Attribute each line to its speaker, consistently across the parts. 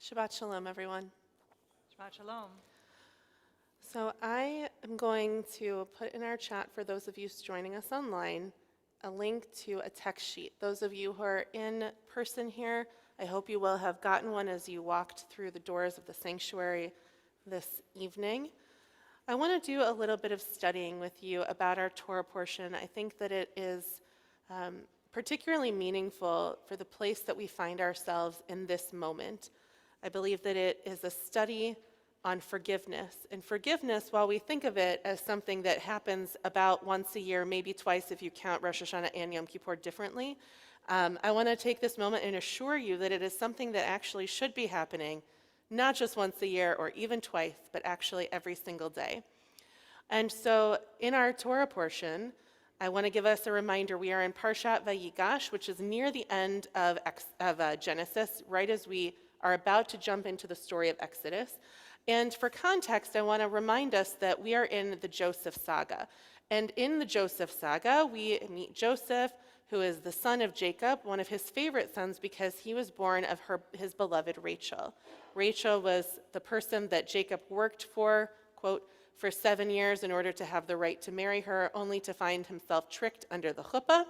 Speaker 1: Shabbat Shalom, everyone.
Speaker 2: Shabbat Shalom.
Speaker 1: So I am going to put in our chat for those of you joining us online a link to a text sheet. Those of you who are in person here, I hope you will have gotten one as you walked through the doors of the sanctuary this evening. I want to do a little bit of studying with you about our Torah portion. I think that it is particularly meaningful for the place that we find ourselves in this moment. I believe that it is a study on forgiveness. And forgiveness, while we think of it as something that happens about once a year, maybe twice if you count Rosh Hashanah and Yom Kippur differently, I want to take this moment and assure you that it is something that actually should be happening, not just once a year or even twice, but actually every single day. And so in our Torah portion, I want to give us a reminder. We are in Parshat Vayigash, which is near the end of Genesis, right as we are about to jump into the story of Exodus. And for context, I want to remind us that we are in the Joseph saga. And in the Joseph saga, we meet Joseph, who is the son of Jacob, one of his favorite sons because he was born of his beloved Rachel. Rachel was the person that Jacob worked for, quote, for 7 years in order to have the right to marry her, only to find himself tricked under the chuppah.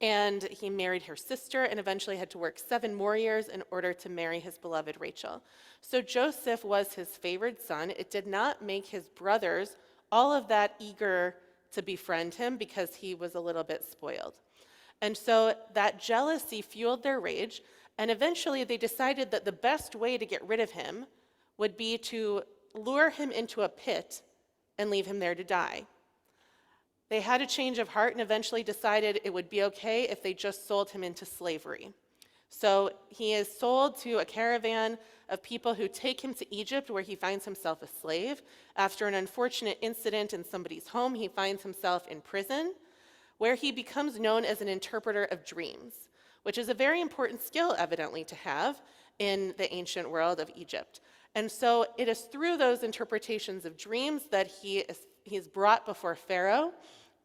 Speaker 1: And he married her sister and eventually had to work 7 more years in order to marry his beloved Rachel. So Joseph was his favored son. It did not make his brothers all of that eager to befriend him because he was a little bit spoiled. And so that jealousy fueled their rage, and eventually they decided that the best way to get rid of him would be to lure him into a pit and leave him there to die. They had a change of heart and eventually decided it would be okay if they just sold him into slavery. So he is sold to a caravan of people who take him to Egypt, where he finds himself a slave. After an unfortunate incident in somebody's home, he finds himself in prison, where he becomes known as an interpreter of dreams, which is a very important skill, evidently, to have in the ancient world of Egypt. And so it is through those interpretations of dreams that he is brought before Pharaoh.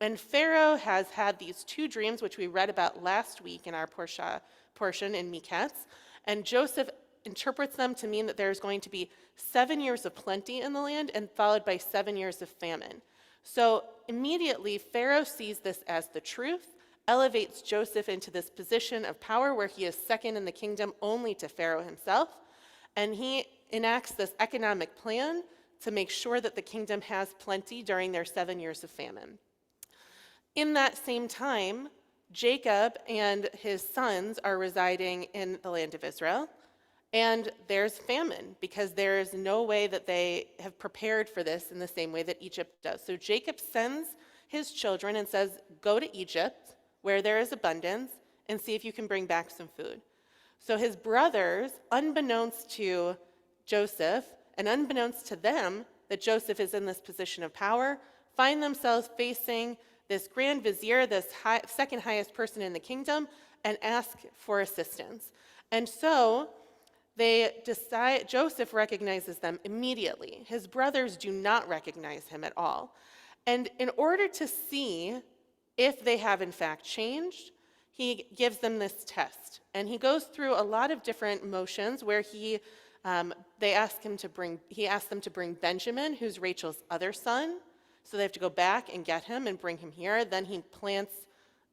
Speaker 1: And Pharaoh has had these 2 dreams, which we read about last week in our portion in Miketz. And Joseph interprets them to mean that there's going to be 7 years of plenty in the land and followed by 7 years of famine. So immediately, Pharaoh sees this as the truth, elevates Joseph into this position of power where he is second in the kingdom only to Pharaoh himself. And he enacts this economic plan to make sure that the kingdom has plenty during their 7 years of famine. In that same time, Jacob and his sons are residing in the land of Israel, and there's famine because there is no way that they have prepared for this in the same way that Egypt does. So Jacob sends his children and says, go to Egypt where there is abundance and see if you can bring back some food. So his brothers, unbeknownst to Joseph and unbeknownst to them that Joseph is in this position of power, find themselves facing this grand vizier, this second highest person in the kingdom, and ask for assistance. And so Joseph recognizes them immediately. His brothers do not recognize him at all. And in order to see if they have in fact changed, he gives them this test. And he goes through a lot of different motions where he asks them to bring Benjamin, who's Rachel's other son. So they have to go back and get him and bring him here. Then he plants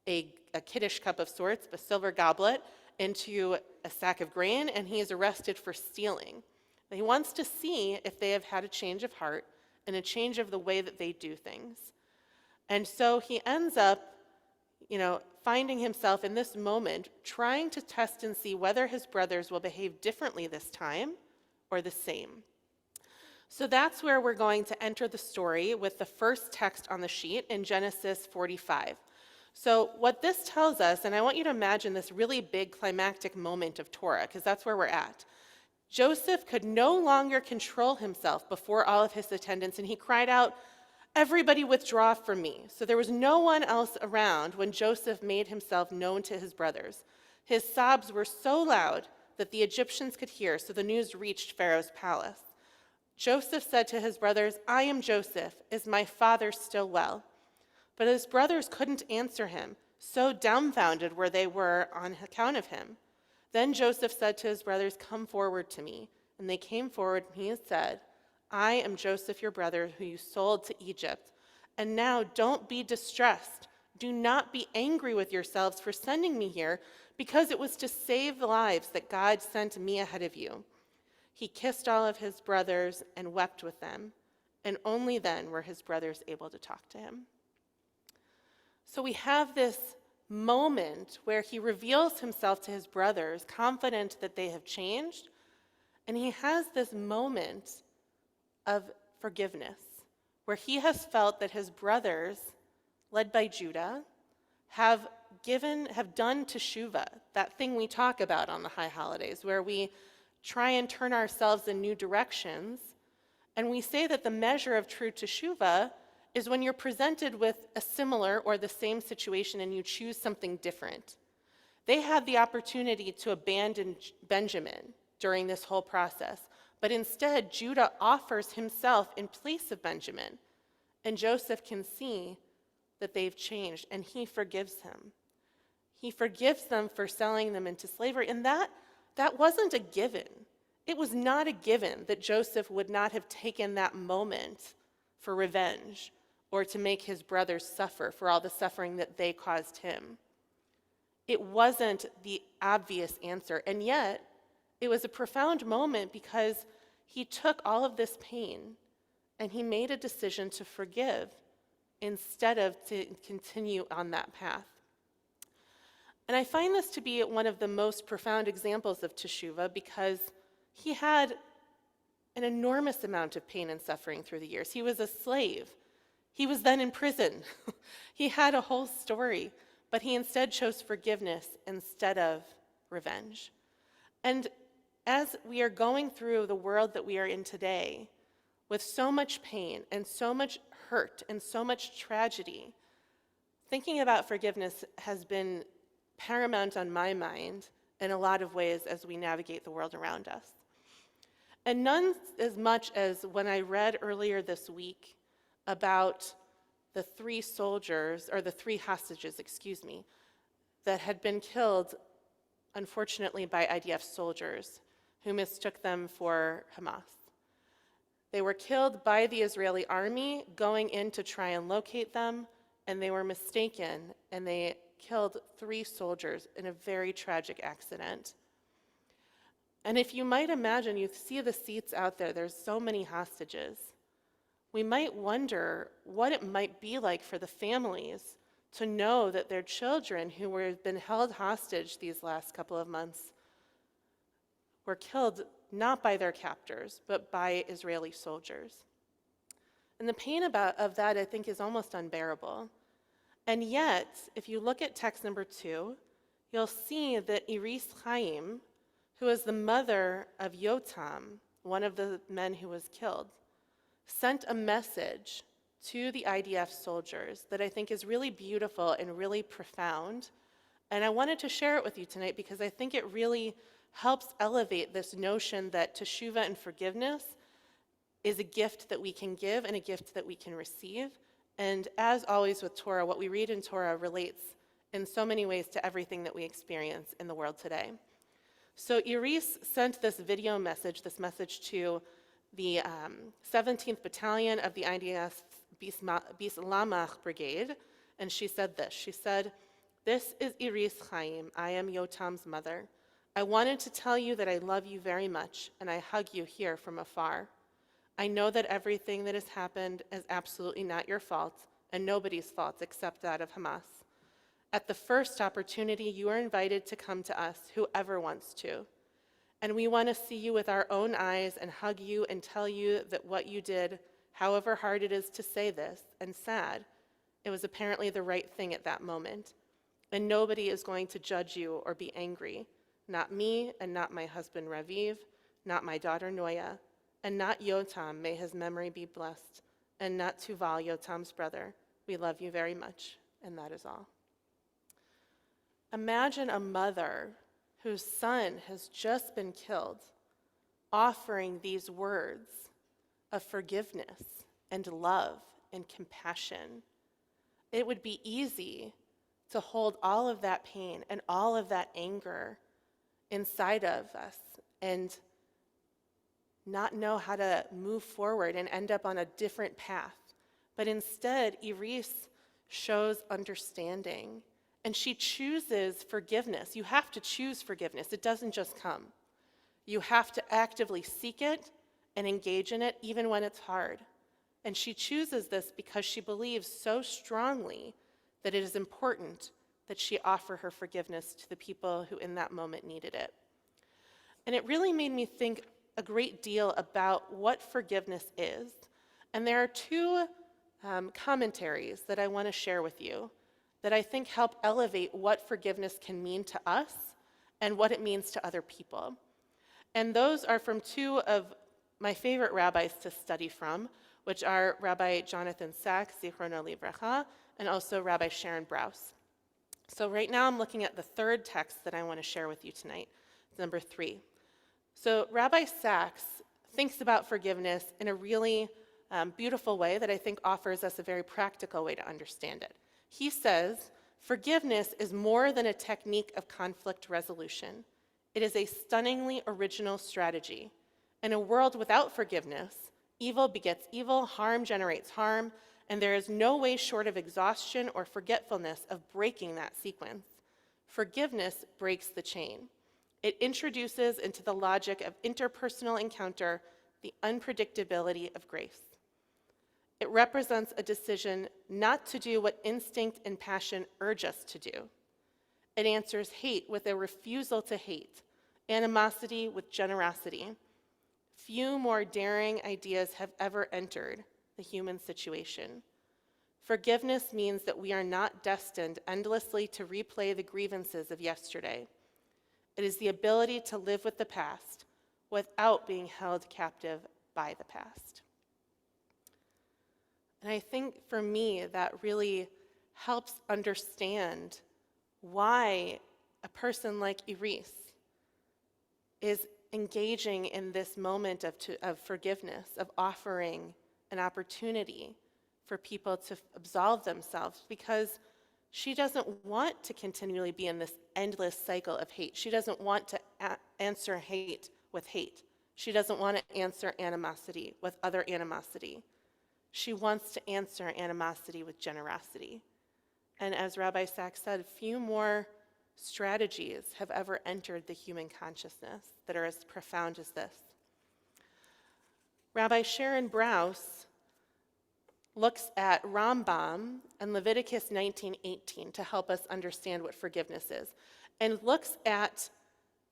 Speaker 1: a kiddush cup of sorts, a silver goblet, into a sack of grain, and he is arrested for stealing. He wants to see if they have had a change of heart and a change of the way that they do things. And so he ends up, finding himself in this moment trying to test and see whether his brothers will behave differently this time or the same. So that's where we're going to enter the story with the first text on the sheet in Genesis 45. So what this tells us, and I want you to imagine this really big climactic moment of Torah, because that's where we're at. Joseph could no longer control himself before all of his attendants, and he cried out, "Everybody withdraw from me." So there was no one else around when Joseph made himself known to his brothers. His sobs were so loud that the Egyptians could hear, so the news reached Pharaoh's palace. Joseph said to his brothers, "I am Joseph. Is my father still well?" But his brothers couldn't answer him, so dumbfounded were they on account of him. Then Joseph said to his brothers, "Come forward to me." And they came forward, and he said, "I am Joseph, your brother, who you sold to Egypt. And now don't be distressed. Do not be angry with yourselves for sending me here, because it was to save lives that God sent me ahead of you." He kissed all of his brothers and wept with them, and only then were his brothers able to talk to him. So we have this moment where he reveals himself to his brothers, confident that they have changed, and he has this moment of forgiveness, where he has felt that his brothers, led by Judah, have done teshuvah, that thing we talk about on the high holidays, where we try and turn ourselves in new directions. And we say that the measure of true teshuvah is when you're presented with a similar or the same situation and you choose something different. They had the opportunity to abandon Benjamin during this whole process, but instead Judah offers himself in place of Benjamin. And Joseph can see that they've changed, and he forgives him. He forgives them for selling them into slavery, and that wasn't a given. It was not a given that Joseph would not have taken that moment for revenge or to make his brothers suffer for all the suffering that they caused him. It wasn't the obvious answer, and yet it was a profound moment because he took all of this pain and he made a decision to forgive instead of to continue on that path. And I find this to be one of the most profound examples of teshuvah because he had an enormous amount of pain and suffering through the years. He was a slave. He was then in prison. He had a whole story, but he instead chose forgiveness instead of revenge. And as we are going through the world that we are in today, with so much pain and so much hurt and so much tragedy, thinking about forgiveness has been paramount on my mind in a lot of ways as we navigate the world around us. And none as much as when I read earlier this week about the three hostages, that had been killed, unfortunately, by IDF soldiers who mistook them for Hamas. They were killed by the Israeli army going in to try and locate them, and they were mistaken, and they killed 3 soldiers in a very tragic accident. And if you might imagine, you see the seats out there, there's so many hostages. We might wonder what it might be like for the families to know that their children who have been held hostage these last couple of months were killed not by their captors, but by Israeli soldiers. And the pain of that, I think, is almost unbearable. And yet, if you look at text number 2, you'll see that Iris Chaim, who is the mother of Yotam, one of the men who was killed, sent a message to the IDF soldiers that I think is really beautiful and really profound. And I wanted to share it with you tonight because I think it really helps elevate this notion that teshuvah and forgiveness is a gift that we can give and a gift that we can receive. And as always with Torah, what we read in Torah relates in so many ways to everything that we experience in the world today. So Iris sent this video message, to the 17th Battalion of the IDF Bislamach Brigade, and she said this. She said, "This is Iris Chaim. I am Yotam's mother. I wanted to tell you that I love you very much, and I hug you here from afar. I know that everything that has happened is absolutely not your fault, and nobody's fault except that of Hamas. At the first opportunity, you are invited to come to us, whoever wants to. And we want to see you with our own eyes and hug you and tell you that what you did, however hard it is to say this, and sad, it was apparently the right thing at that moment. And nobody is going to judge you or be angry. Not me and not my husband Raviv, not my daughter Noya, and not Yotam, may his memory be blessed, and not Tuval, Yotam's brother. We love you very much." And that is all. Imagine a mother whose son has just been killed offering these words of forgiveness and love and compassion. It would be easy to hold all of that pain and all of that anger inside of us and not know how to move forward and end up on a different path. But instead, Iris shows understanding, and she chooses forgiveness. You have to choose forgiveness. It doesn't just come. You have to actively seek it and engage in it, even when it's hard. And she chooses this because she believes so strongly that it is important that she offer her forgiveness to the people who in that moment needed it. And it really made me think a great deal about what forgiveness is. And there are two commentaries that I want to share with you that I think help elevate what forgiveness can mean to us and what it means to other people. And those are from two of my favorite rabbis to study from, which are Rabbi Jonathan Sacks, Zichrono Livracha, and also Rabbi Sharon Brous. So right now I'm looking at the third text that I want to share with you tonight, number 3. So Rabbi Sacks thinks about forgiveness in a really beautiful way that I think offers us a very practical way to understand it. He says, forgiveness is more than a technique of conflict resolution. It is a stunningly original strategy. In a world without forgiveness, evil begets evil, harm generates harm, and there is no way short of exhaustion or forgetfulness of breaking that sequence. Forgiveness breaks the chain. It introduces into the logic of interpersonal encounter the unpredictability of grace. It represents a decision not to do what instinct and passion urge us to do. It answers hate with a refusal to hate, animosity with generosity. Few more daring ideas have ever entered the human situation. Forgiveness means that we are not destined endlessly to replay the grievances of yesterday. It is the ability to live with the past without being held captive by the past. And I think for me, that really helps understand why a person like Iris is engaging in this moment of forgiveness, of offering an opportunity for people to absolve themselves, because she doesn't want to continually be in this endless cycle of hate. She doesn't want to answer hate with hate. She doesn't want to answer animosity with other animosity. She wants to answer animosity with generosity. And as Rabbi Sacks said, few more strategies have ever entered the human consciousness that are as profound as this. Rabbi Sharon Brous looks at Rambam and Leviticus 19:18 to help us understand what forgiveness is, and looks at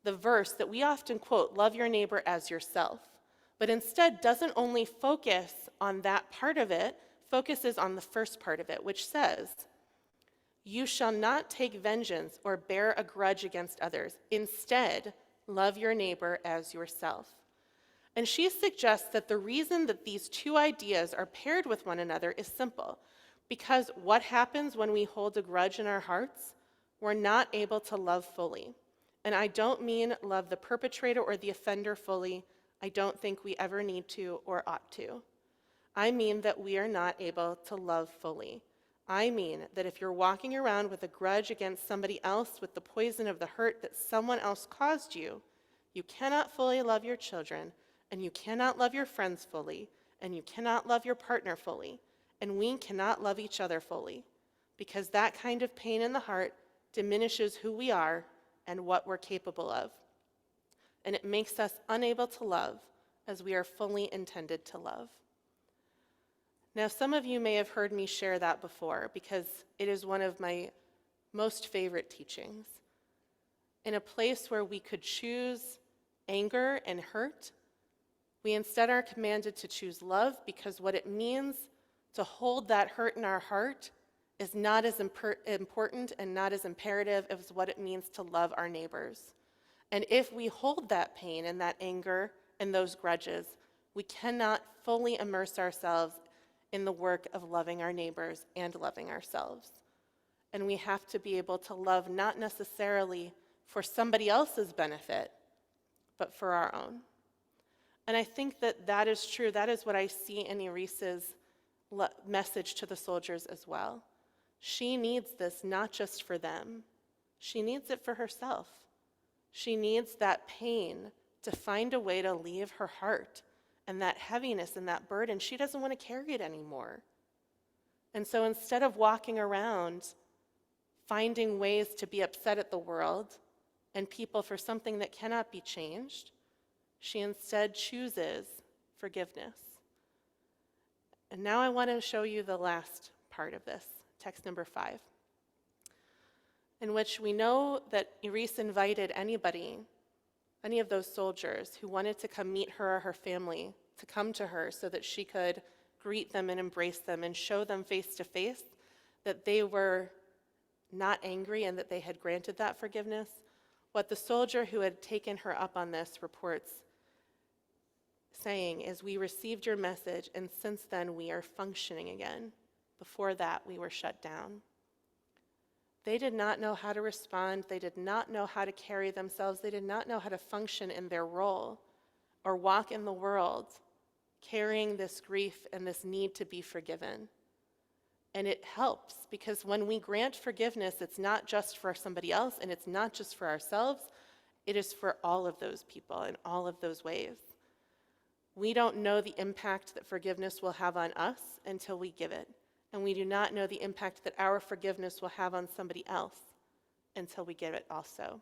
Speaker 1: the verse that we often quote, love your neighbor as yourself, but instead doesn't only focus on that part of it, focuses on the first part of it, which says, you shall not take vengeance or bear a grudge against others. Instead, love your neighbor as yourself. And she suggests that the reason that these two ideas are paired with one another is simple, because what happens when we hold a grudge in our hearts? We're not able to love fully. And I don't mean love the perpetrator or the offender fully. I don't think we ever need to or ought to. I mean that we are not able to love fully. I mean that if you're walking around with a grudge against somebody else with the poison of the hurt that someone else caused you, you cannot fully love your children, and you cannot love your friends fully, and you cannot love your partner fully, and we cannot love each other fully, because that kind of pain in the heart diminishes who we are and what we're capable of. And it makes us unable to love as we are fully intended to love. Now, some of you may have heard me share that before because it is one of my most favorite teachings. In a place where we could choose anger and hurt, we instead are commanded to choose love, because what it means to hold that hurt in our heart is not as important and not as imperative as what it means to love our neighbors. And if we hold that pain and that anger and those grudges, we cannot fully immerse ourselves in the work of loving our neighbors and loving ourselves. And we have to be able to love not necessarily for somebody else's benefit, but for our own. And I think that that is true. That is what I see in Iris's message to the soldiers as well. She needs this not just for them. She needs it for herself. She needs that pain to find a way to leave her heart, and that heaviness and that burden. She doesn't want to carry it anymore. And so instead of walking around finding ways to be upset at the world and people for something that cannot be changed, she instead chooses forgiveness. And now I want to show you the last part of this, text number 5, in which we know that Iris invited anybody, any of those soldiers who wanted to come meet her or her family, to come to her so that she could greet them and embrace them and show them face to face that they were not angry and that they had granted that forgiveness. What the soldier who had taken her up on this reports saying is, "We received your message, and since then we are functioning again. Before that, we were shut down." They did not know how to respond. They did not know how to carry themselves. They did not know how to function in their role or walk in the world carrying this grief and this need to be forgiven. And it helps, because when we grant forgiveness, it's not just for somebody else and it's not just for ourselves. It is for all of those people in all of those ways. We don't know the impact that forgiveness will have on us until we give it. And we do not know the impact that our forgiveness will have on somebody else until we give it also.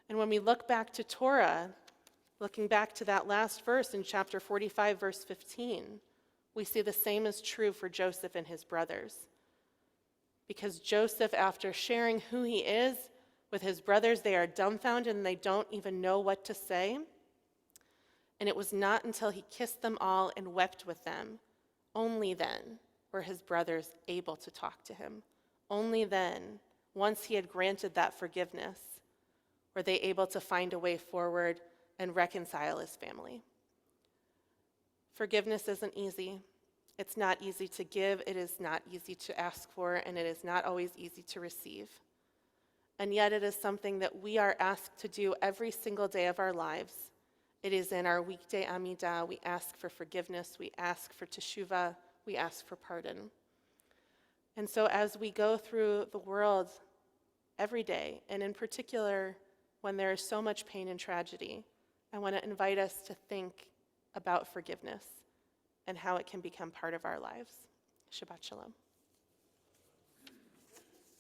Speaker 1: And when we look back to Torah, looking back to that last verse in chapter 45, verse 15, we see the same is true for Joseph and his brothers. Because Joseph, after sharing who he is with his brothers, they are dumbfounded and they don't even know what to say. And it was not until he kissed them all and wept with them, only then were his brothers able to talk to him. Only then, once he had granted that forgiveness, were they able to find a way forward and reconcile his family. Forgiveness isn't easy. It's not easy to give, it is not easy to ask for, and it is not always easy to receive. And yet it is something that we are asked to do every single day of our lives. It is in our weekday Amidah. We ask for forgiveness, we ask for teshuvah, we ask for pardon. And so as we go through the world every day, and in particular when there is so much pain and tragedy, I want to invite us to think about forgiveness and how it can become part of our lives. Shabbat shalom.